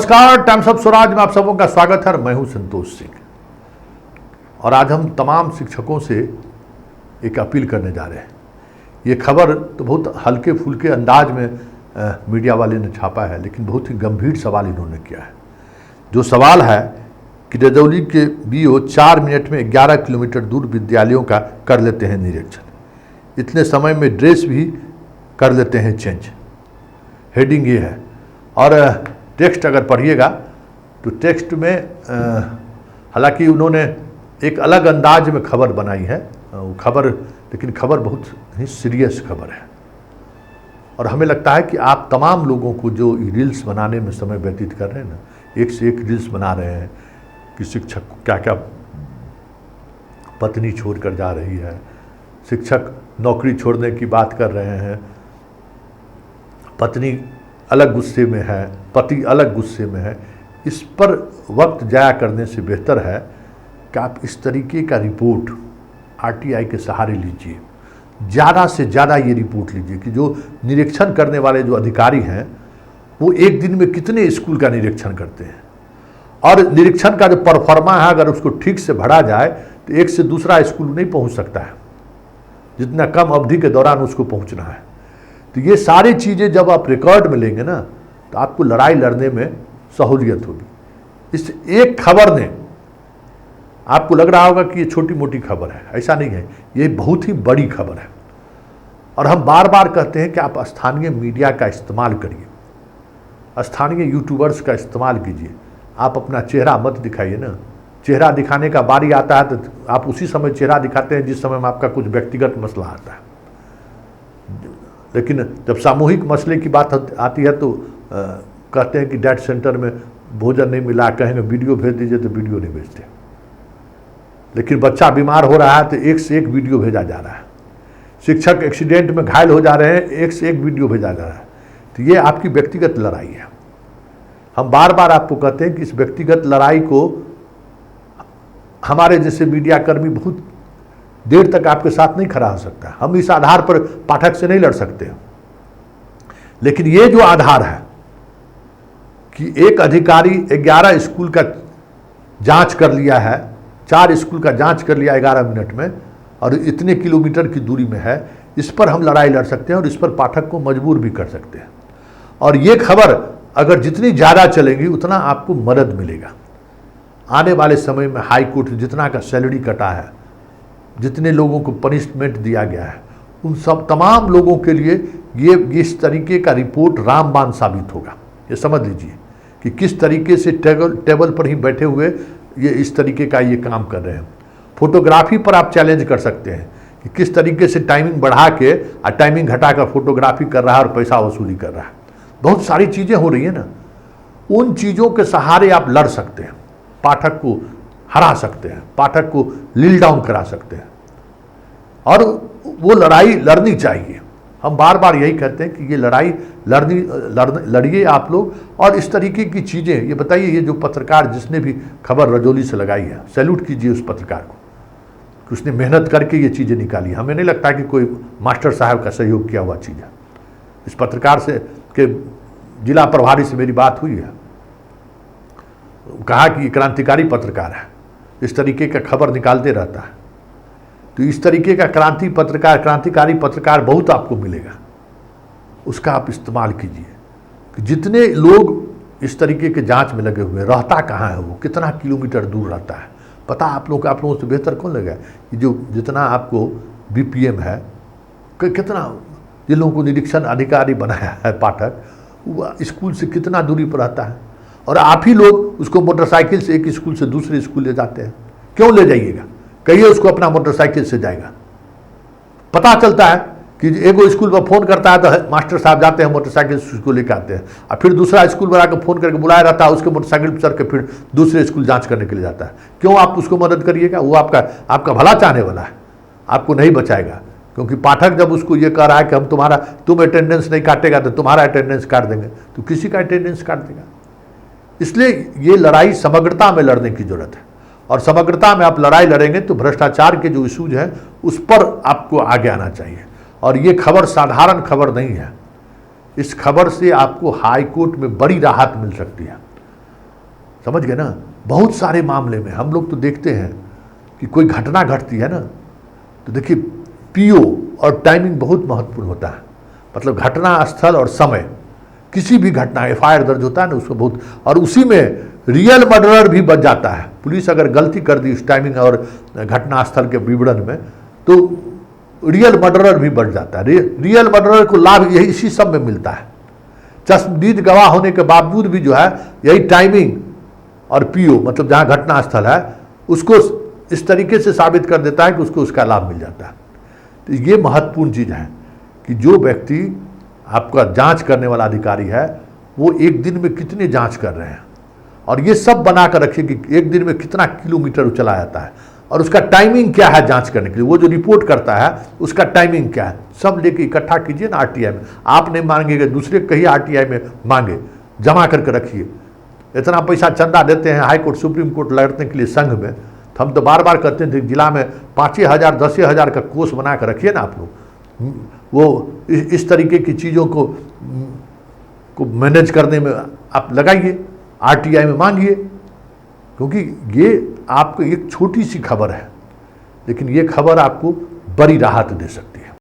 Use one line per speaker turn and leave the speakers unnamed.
नमस्कार, times of Swaraj में आप सबों का स्वागत है। मैं हूं संतोष सिंह और आज हम तमाम शिक्षकों से एक अपील करने जा रहे हैं। ये खबर तो बहुत हल्के फुल्के अंदाज में मीडिया वाले ने छापा है, लेकिन बहुत ही गंभीर सवाल इन्होंने किया है। जो सवाल है कि रजौली के बीओ 4 मिनट में 11 किलोमीटर दूर विद्यालयों का कर लेते हैं निरीक्षण, इतने समय में ड्रेस भी कर लेते हैं चेंज। हेडिंग ये है और टेक्स्ट अगर पढ़िएगा तो टेक्स्ट में हालांकि उन्होंने एक अलग अंदाज में खबर बनाई है वो खबर, लेकिन खबर बहुत ही सीरियस खबर है। और हमें लगता है कि आप तमाम लोगों को जो रील्स बनाने में समय व्यतीत कर रहे हैं ना, एक से एक रील्स बना रहे हैं कि शिक्षक को क्या क्या पत्नी छोड़ कर जा रही है, शिक्षक नौकरी छोड़ने की बात कर रहे हैं, पत्नी अलग गुस्से में है, पति अलग गुस्से में है। इस पर वक्त जाया करने से बेहतर है कि आप इस तरीके का रिपोर्ट आरटीआई के सहारे लीजिए, ज़्यादा से ज़्यादा ये रिपोर्ट लीजिए कि जो निरीक्षण करने वाले जो अधिकारी हैं वो एक दिन में कितने स्कूल का निरीक्षण करते हैं, और निरीक्षण का जो परफॉर्मा है अगर उसको ठीक से भरा जाए तो एक से दूसरा स्कूल नहीं पहुंच सकता है जितना कम अवधि के दौरान उसको पहुंचना है। तो ये सारी चीज़ें जब आप रिकॉर्ड में लेंगे ना तो आपको लड़ाई लड़ने में सहूलियत होगी। इस एक खबर ने आपको लग रहा होगा कि ये छोटी मोटी खबर है, ऐसा नहीं है, ये बहुत ही बड़ी खबर है। और हम बार बार कहते हैं कि आप स्थानीय मीडिया का इस्तेमाल करिए, स्थानीय यूट्यूबर्स का इस्तेमाल कीजिए। आप अपना चेहरा मत दिखाइए ना, चेहरा दिखाने का बारी आता है तो आप उसी समय चेहरा दिखाते हैं जिस समय में आपका कुछ व्यक्तिगत मसला आता है। लेकिन जब सामूहिक मसले की बात आती है तो कहते हैं कि डैट सेंटर में भोजन नहीं मिला, कहेंगे वीडियो भेज दीजिए, तो वीडियो नहीं भेजते। लेकिन बच्चा बीमार हो रहा है तो एक से एक वीडियो भेजा जा रहा है, शिक्षक एक्सीडेंट में घायल हो जा रहे हैं, एक से एक वीडियो भेजा जा रहा है। तो ये आपकी व्यक्तिगत लड़ाई है। हम बार बार आपको कहते हैं कि इस व्यक्तिगत लड़ाई को हमारे जैसे मीडिया कर्मी बहुत देर तक आपके साथ नहीं खड़ा हो सकता। हम इस आधार पर पाठक से नहीं लड़ सकते। लेकिन ये जो आधार है कि एक अधिकारी 11 स्कूल का जांच कर लिया है, 4 स्कूल का जांच कर लिया 11 मिनट में, और इतने किलोमीटर की दूरी में है, इस पर हम लड़ाई लड़ सकते हैं और इस पर पाठक को मजबूर भी कर सकते हैं। और ये खबर अगर जितनी ज़्यादा चलेगी उतना आपको मदद मिलेगा। आने वाले समय में हाई कोर्ट जितना का सैलरी कटा है, जितने लोगों को पनिशमेंट दिया गया है, उन सब तमाम लोगों के लिए ये इस तरीके का रिपोर्ट रामबाण साबित होगा। ये समझ लीजिए कि किस तरीके से टेबल पर ही बैठे हुए ये इस तरीके का ये काम कर रहे हैं। फोटोग्राफी पर आप चैलेंज कर सकते हैं कि किस तरीके से टाइमिंग बढ़ा के और टाइमिंग घटा कर फोटोग्राफी कर रहा है और पैसा वसूली कर रहा है। बहुत सारी चीज़ें हो रही है ना, उन चीज़ों के सहारे आप लड़ सकते हैं, पाठक को हरा सकते हैं, पाठक को लील डाउन करा सकते हैं। और वो लड़ाई लड़नी चाहिए। हम बार बार यही कहते हैं कि ये लड़ाई लड़िए आप लोग। और इस तरीके की चीज़ें, ये बताइए, ये जो पत्रकार जिसने भी खबर रजौली से लगाई है, सैल्यूट कीजिए उस पत्रकार को कि उसने मेहनत करके ये चीज़ें निकाली। हमें नहीं लगता कि कोई मास्टर साहब का सहयोग किया हुआ चीज़ है। इस पत्रकार से के जिला प्रभारी से मेरी बात हुई है, कहा कि ये क्रांतिकारी पत्रकार है, इस तरीके का खबर निकालते रहता है। तो इस तरीके का क्रांतिकारी पत्रकार बहुत आपको मिलेगा, उसका आप इस्तेमाल कीजिए। कि जितने लोग इस तरीके के जांच में लगे हुए, रहता कहाँ है वो, कितना किलोमीटर दूर रहता है, पता आप लोगों से बेहतर कौन लगा? ये जो जितना आपको बीपीएम है, कितना जिन लोगों को निरीक्षण अधिकारी बनाया है पाठक, वो स्कूल से कितना दूरी पर रहता है, और आप ही लोग उसको मोटरसाइकिल से एक स्कूल से दूसरे स्कूल ले जाते हैं। क्यों ले जाइएगा? कहिए उसको अपना मोटरसाइकिल से जाएगा। पता चलता है कि एगो स्कूल पर फोन करता है तो मास्टर साहब जाते हैं मोटरसाइकिल से उसको लेकर आते हैं, और फिर दूसरा स्कूल पर आकर फोन करके बुलाया रहता है, उसके मोटरसाइकिल पर चढ़ के फिर दूसरे स्कूल जांच करने के लिए जाता है। क्यों आप उसको मदद करिएगा? वो आपका भला चाहने वाला है, आपको नहीं बचाएगा। क्योंकि पाठक जब उसको ये कह रहा है कि तुम अटेंडेंस नहीं काटेगा तो तुम्हारा अटेंडेंस काट देंगे, तो किसी का अटेंडेंस काट देगा। इसलिए ये लड़ाई समग्रता में लड़ने की जरूरत है, और समग्रता में आप लड़ाई लड़ेंगे तो भ्रष्टाचार के जो इशूज हैं उस पर आपको आगे आना चाहिए। और ये खबर साधारण खबर नहीं है, इस खबर से आपको हाई कोर्ट में बड़ी राहत मिल सकती है। समझ गए ना। बहुत सारे मामले में हम लोग तो देखते हैं कि कोई घटना घटती है ना, तो देखिए पीओ और टाइमिंग बहुत महत्वपूर्ण होता है। मतलब घटना स्थल और समय, किसी भी घटना एफआईआर दर्ज होता है ना उसको बहुत, और उसी में रियल मर्डरर भी बच जाता है। पुलिस अगर गलती कर दी उस टाइमिंग और घटना स्थल के विवरण में तो रियल मर्डरर भी बच जाता है। रियल मर्डरर को लाभ यही इसी सब में मिलता है। चश्मदीद गवाह होने के बावजूद भी जो है यही टाइमिंग और पीओ मतलब जहाँ घटना स्थल है उसको इस तरीके से साबित कर देता है कि उसको उसका लाभ मिल जाता है। तो ये महत्वपूर्ण चीज़ है कि जो व्यक्ति आपका जांच करने वाला अधिकारी है वो एक दिन में कितने जांच कर रहे हैं, और ये सब बना कर रखिए कि एक दिन में कितना किलोमीटर चला जाता है और उसका टाइमिंग क्या है जांच करने के लिए। वो जो रिपोर्ट करता है उसका टाइमिंग क्या है, सब लेके इकट्ठा कीजिए ना आरटीआई में। आप नहीं मांगेंगे, दूसरे कहीं आरटीआई में मांगे, जमा करके रखिए। इतना पैसा चंदा देते हैं हाई कोर्ट सुप्रीम कोर्ट लड़ने के लिए संघ में, तो हम तो बार बार कहते थे जिला में 5,000 10,000 का कोष बना कर रखिए ना आप लोग। वो इस तरीके की चीज़ों को मैनेज करने में आप लगाइए, आरटीआई में मांगिए, क्योंकि ये आपको एक छोटी सी खबर है लेकिन ये खबर आपको बड़ी राहत दे सकती है।